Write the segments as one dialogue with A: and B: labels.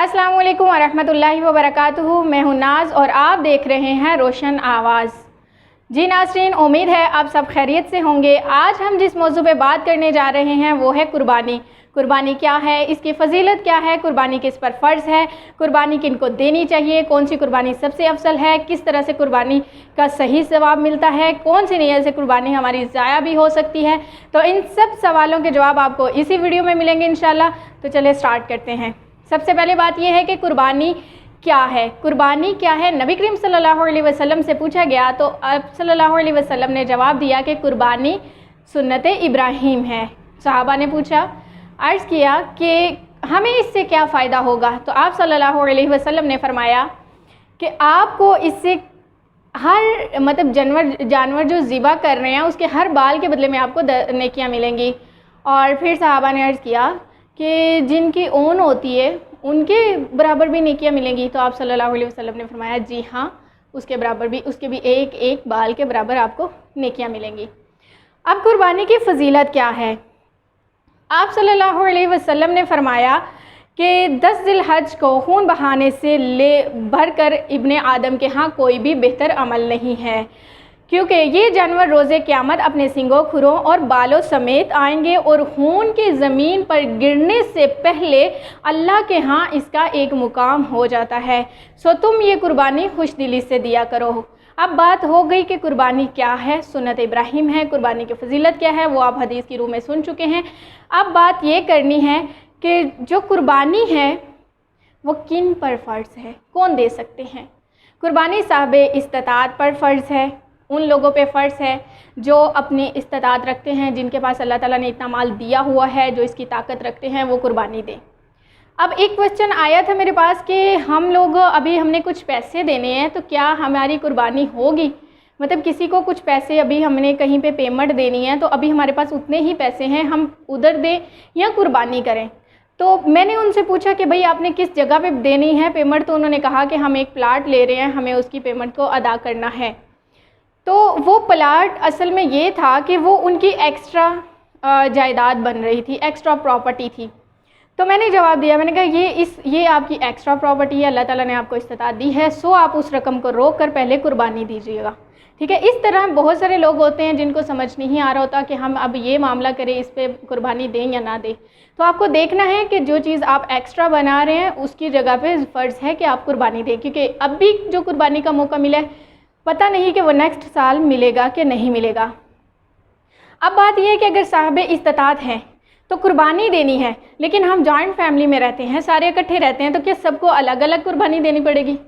A: अस्सलाम वालेकुम वरहमतुल्लाहि वबरकातुहू। मैं हूं नाज और आप देख रहे हैं रोशन आवाज़। जी नाज़रीन, उम्मीद है आप सब खैरियत से होंगे। आज हम जिस मौजू पे बात करने जा रहे हैं वो है कुर्बानी। कुर्बानी क्या है, इसकी फ़जीलत क्या है, कुर्बानी किस पर फ़र्ज़ है, कुर्बानी किनको देनी चाहिए, कौन सी कुर्बानी सबसे अफसल है, किस तरह से कुर्बानी का सही जवाब मिलता है, कौन सी नीयत से कुर्बानी हमारी ज़ाया भी हो सकती है। तो इन सब सवालों के जवाब आपको इसी वीडियो में मिलेंगे इंशाल्लाह। तो चलिए स्टार्ट करते हैं। सबसे पहले बात यह है कि कुर्बानी क्या है। कुर्बानी क्या है, नबी करीम सल्लल्लाहु अलैहि वसल्लम से पूछा गया तो आप सल्लल्लाहु अलैहि वसल्लम ने जवाब दिया कि कुर्बानी सुन्नत इब्राहीम है। सहाबा ने पूछा, अर्ज़ किया कि हमें इससे क्या फ़ायदा होगा। तो आप सल्लल्लाहु अलैहि वसल्लम ने फरमाया कि आपको इससे हर जानवर जो ज़िबा कर रहे हैं उसके हर बाल के बदले में आपको नेकियां मिलेंगी। और फिर सहाबा ने अर्ज़ किया कि जिनकी ऊन होती है उनके बराबर भी नेकियां मिलेंगी। तो आप सल्लल्लाहु अलैहि वसल्लम ने फरमाया, जी हाँ, उसके भी एक एक बाल के बराबर आपको नेकियां मिलेंगी। अब कुर्बानी की फ़जीलत क्या है। आप सल्लल्लाहु अलैहि वसल्लम ने फरमाया कि 10 ज़िलहज को खून बहाने से ले भर कर इब्ने आदम के यहाँ कोई भी बेहतर अमल नहीं है, क्योंकि ये जानवर रोज़े क़यामत अपने सींगों, खुरों और बालों समेत आएंगे और खून की ज़मीन पर गिरने से पहले अल्लाह के यहाँ इसका एक मुकाम हो जाता है। सो तुम ये कुर्बानी खुश दिली से दिया करो। अब बात हो गई कि कुर्बानी क्या है, सुन्नत इब्राहीम है। कुर्बानी की फ़जीलत क्या है वो आप हदीस की रूह में सुन चुके हैं। अब बात ये करनी है कि जो कुर्बानी है वो किन पर फ़र्ज़ है, कौन दे सकते हैं। कुर्बानी साहिबे इस्तिताअत पर फ़र्ज़ है, उन लोगों पे फ़र्ज़ है जो अपनी इस्तिताअत रखते हैं, जिनके पास अल्लाह ताला ने इतना माल दिया हुआ है, जो इसकी ताकत रखते हैं, वो कुर्बानी दें। अब एक क्वेश्चन आया था मेरे पास कि हम लोग अभी हमने कुछ पैसे देने हैं तो क्या हमारी कुर्बानी होगी। मतलब किसी को कुछ पैसे अभी हमने कहीं पे पेमेंट देनी है तो अभी हमारे पास उतने ही पैसे हैं, हम उधर दें या कुर्बानी करें। तो मैंने उनसे पूछा कि भाई आपने किस जगह पे देनी है पेमेंट। तो उन्होंने कहा कि हम एक प्लाट ले रहे हैं, हमें उसकी पेमेंट को अदा करना है। तो वो प्लाट असल में ये था कि वो उनकी एक्स्ट्रा जायदाद बन रही थी, एक्स्ट्रा प्रॉपर्टी थी। तो मैंने जवाब दिया, मैंने कहा ये आपकी एक्स्ट्रा प्रॉपर्टी है, अल्लाह ताला ने आपको इस्तिताअत दी है, सो आप उस रकम को रोक कर पहले कुर्बानी दीजिएगा। ठीक है। इस तरह बहुत सारे लोग होते हैं जिनको समझ नहीं आ रहा होता कि हम अब ये मामला करें, इस पर कुर्बानी दें या ना दें। तो आपको देखना है कि जो चीज़ आप एक्स्ट्रा बना रहे हैं उसकी जगह पे फ़र्ज़ है कि आप कुर्बानी दें, क्योंकि अब भी जो कुर्बानी का मौका मिला है पता नहीं कि वो नेक्स्ट साल मिलेगा कि नहीं मिलेगा। अब बात यह है कि अगर साहिबे इस्तिताअत हैं तो कुर्बानी देनी है, लेकिन हम जॉइंट फैमिली में रहते हैं, सारे इकट्ठे रहते हैं, तो क्या सबको अलग अलग कुर्बानी देनी पड़ेगी।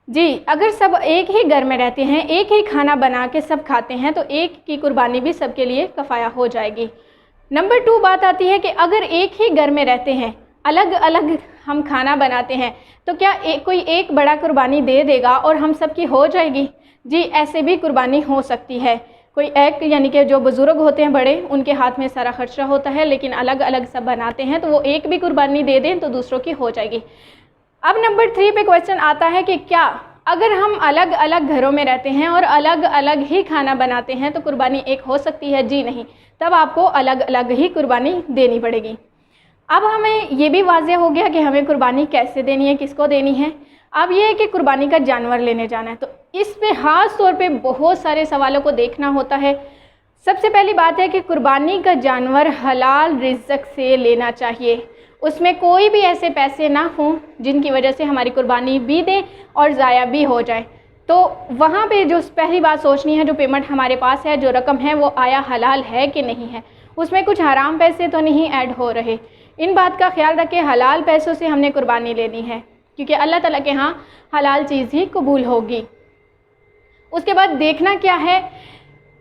A: जी, अगर सब एक ही घर में रहते हैं, एक ही खाना बना के सब खाते हैं, तो एक की कुर्बानी भी सबके लिए कफ़ाया हो जाएगी। नंबर 2 बात आती है कि अगर एक ही घर में रहते हैं, अलग अलग हम खाना बनाते हैं, तो क्या कोई एक बड़ा कुर्बानी दे देगा और हम सब की हो जाएगी। जी, ऐसे भी कुर्बानी हो सकती है। कोई एक यानी कि जो बुज़ुर्ग होते हैं बड़े, उनके हाथ में सारा खर्चा होता है, लेकिन अलग अलग सब बनाते हैं, तो वो एक भी कुर्बानी दे दें तो दूसरों की हो जाएगी। अब नंबर 3 पे क्वेश्चन आता है कि क्या अगर हम अलग अलग घरों में रहते हैं और अलग अलग ही खाना बनाते हैं तो कुर्बानी एक हो सकती है। जी नहीं, तब आपको अलग अलग ही कुर्बानी देनी पड़ेगी। अब हमें ये भी वाज़ेह हो गया कि हमें कुर्बानी कैसे देनी है, किसको देनी है। अब ये है कि कुर्बानी का जानवर लेने जाना है, तो इस पे ख़ास तौर पे बहुत सारे सवालों को देखना होता है। सबसे पहली बात है कि कुर्बानी का जानवर हलाल रिज़्क़ से लेना चाहिए। उसमें कोई भी ऐसे पैसे ना हों जिनकी वजह से हमारी कुर्बानी भी दें और ज़ाया भी हो जाए। तो वहाँ पे जो पहली बात सोचनी है, जो पेमेंट हमारे पास है, जो रकम है, वो आया हलाल है कि नहीं है, उसमें कुछ हराम पैसे तो नहीं ऐड हो रहे। इन बात का ख्याल रखें, हलाल पैसों से हमने कुर्बानी लेनी है, क्योंकि अल्लाह ताला के यहाँ हलाल चीज़ ही कबूल होगी। उसके बाद देखना क्या है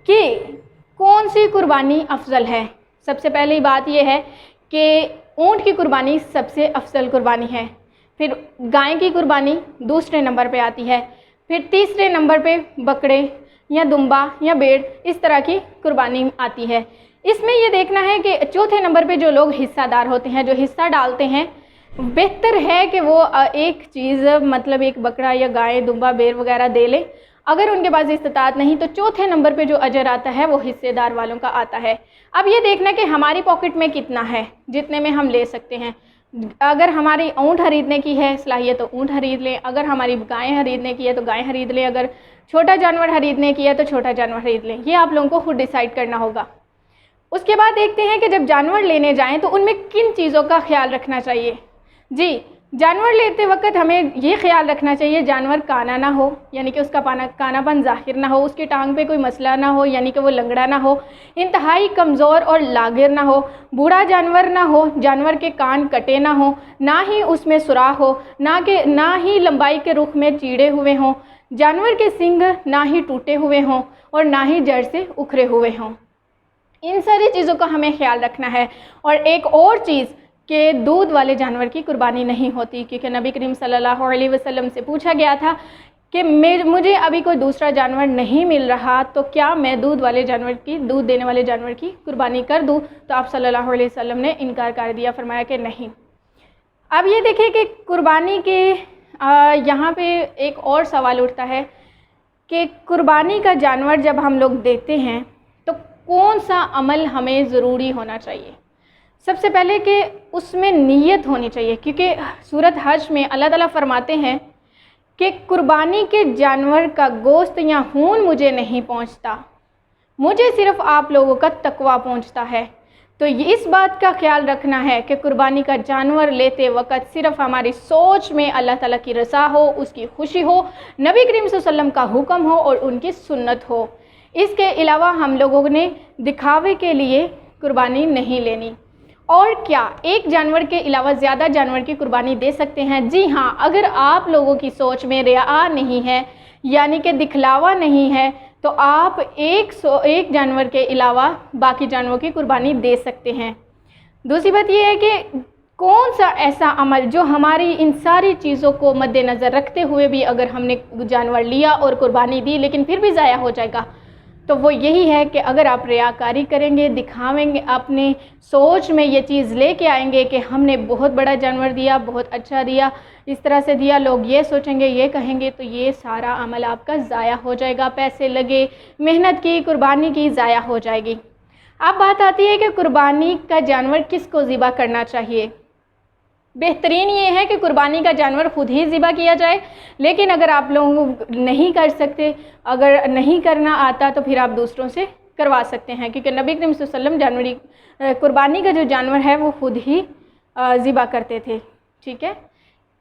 A: कि कौन सी कुर्बानी अफजल है। सबसे पहली बात यह है कि ऊँट की कुर्बानी सबसे अफजल कुर्बानी है, फिर गाय की कुर्बानी दूसरे नंबर पे आती है, फिर तीसरे नंबर पे बकरे या दुम्बा या भेड़, इस तरह की कुर्बानी आती है। इसमें ये देखना है कि चौथे नंबर पे जो लोग हिस्सादार होते हैं, जो हिस्सा डालते हैं, बेहतर है कि वो एक चीज़ मतलब एक बकरा या गाय, दुम्बा, भेड़ वगैरह दे ले। अगर उनके पास इस्तिताअत नहीं तो चौथे नंबर पे जो अजर आता है वो हिस्सेदार वालों का आता है। अब ये देखना कि हमारी पॉकेट में कितना है जितने में हम ले सकते हैं। اگر ہماری اونٹ خریدنے کی ہے صلاحیت تو اونٹ خرید لیں، اگر ہماری گائیں خریدنے کی ہے تو گائیں خرید لیں، اگر چھوٹا جانور خریدنے کی ہے تو چھوٹا جانور خرید لیں. یہ آپ لوگوں کو خود ڈیسائیڈ کرنا ہوگا. اس کے بعد دیکھتے ہیں کہ جب جانور لینے جائیں تو ان میں کن چیزوں کا خیال رکھنا چاہیے. جی، جانور لیتے وقت ہمیں یہ خیال رکھنا چاہیے جانور کانا نہ ہو، یعنی کہ اس کا کانا پن ظاہر نہ ہو، اس کی ٹانگ پہ کوئی مسئلہ نہ ہو، یعنی کہ وہ لنگڑا نہ ہو، انتہائی کمزور اور لاغر نہ ہو، بوڑھا جانور نہ ہو، جانور کے کان کٹے نہ ہوں، نہ ہی اس میں سوراخ ہو، نہ ہی لمبائی کے رخ میں چیڑے ہوئے ہوں، جانور کے سنگ نہ ہی ٹوٹے ہوئے ہوں اور نہ ہی جڑ سے اکھڑے ہوئے ہوں. ان ساری چیزوں کا ہمیں خیال رکھنا ہے. اور ایک اور چیز کہ دودھ والے جانور کی قربانی نہیں ہوتی، کیونکہ نبی کریم صلی اللہ علیہ وسلم سے پوچھا گیا تھا کہ مجھے ابھی کوئی دوسرا جانور نہیں مل رہا تو کیا میں دودھ دینے والے جانور کی قربانی کر دوں؟ تو آپ صلی اللہ علیہ وسلم نے انکار کر دیا، فرمایا کہ نہیں. اب یہ دیکھیں کہ قربانی کے یہاں پہ ایک اور سوال اٹھتا ہے کہ قربانی کا جانور جب ہم لوگ دیتے ہیں تو کون سا عمل ہمیں ضروری ہونا چاہیے؟ سب سے پہلے کہ اس میں نیت ہونی چاہیے، کیونکہ سورۃ حج میں اللہ تعالیٰ فرماتے ہیں کہ قربانی کے جانور کا گوشت یا خون مجھے نہیں پہنچتا، مجھے صرف آپ لوگوں کا تقویٰ پہنچتا ہے. تو اس بات کا خیال رکھنا ہے کہ قربانی کا جانور لیتے وقت صرف ہماری سوچ میں اللہ تعالیٰ کی رضا ہو، اس کی خوشی ہو، نبی کریم صلی اللہ علیہ وسلم کا حکم ہو اور ان کی سنت ہو. اس کے علاوہ ہم لوگوں نے دکھاوے کے لیے قربانی نہیں لینی. اور کیا ایک جانور کے علاوہ زیادہ جانور کی قربانی دے سکتے ہیں؟ جی ہاں، اگر آپ لوگوں کی سوچ میں ریا نہیں ہے، یعنی کہ دکھلاوا نہیں ہے، تو آپ ایک جانور کے علاوہ باقی جانوروں کی قربانی دے سکتے ہیں. دوسری بات یہ ہے کہ کون سا ایسا عمل جو ہماری ان ساری چیزوں کو مد نظر رکھتے ہوئے بھی اگر ہم نے جانور لیا اور قربانی دی لیکن پھر بھی ضائع ہو جائے گا، تو وہ یہی ہے کہ اگر آپ ریاکاری کریں گے، دکھاویں گے، اپنی سوچ میں یہ چیز لے کے آئیں گے کہ ہم نے بہت بڑا جانور دیا، بہت اچھا دیا، اس طرح سے دیا، لوگ یہ سوچیں گے، یہ کہیں گے، تو یہ سارا عمل آپ کا ضائع ہو جائے گا. پیسے لگے، محنت کی، قربانی کی، ضائع ہو جائے گی. اب بات آتی ہے کہ قربانی کا جانور کس کو ذبح کرنا چاہیے. بہترین یہ ہے کہ قربانی کا جانور خود ہی ذبح کیا جائے، لیکن اگر آپ لوگ نہیں کر سکتے، اگر نہیں کرنا آتا تو پھر آپ دوسروں سے کروا سکتے ہیں، کیونکہ نبی کریم صلی اللہ علیہ وسلم قربانی کا جو جانور ہے وہ خود ہی ذبح کرتے تھے. ٹھیک ہے،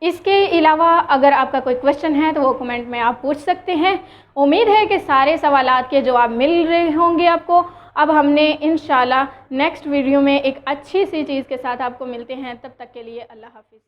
A: اس کے علاوہ اگر آپ کا کوئی کویشچن ہے تو وہ کمنٹ میں آپ پوچھ سکتے ہیں. امید ہے کہ سارے سوالات کے جواب مل رہے ہوں گے آپ کو. اب ہم نے انشاءاللہ نیکسٹ ویڈیو میں ایک اچھی سی چیز کے ساتھ آپ کو ملتے ہیں. تب تک کے لیے اللہ حافظ.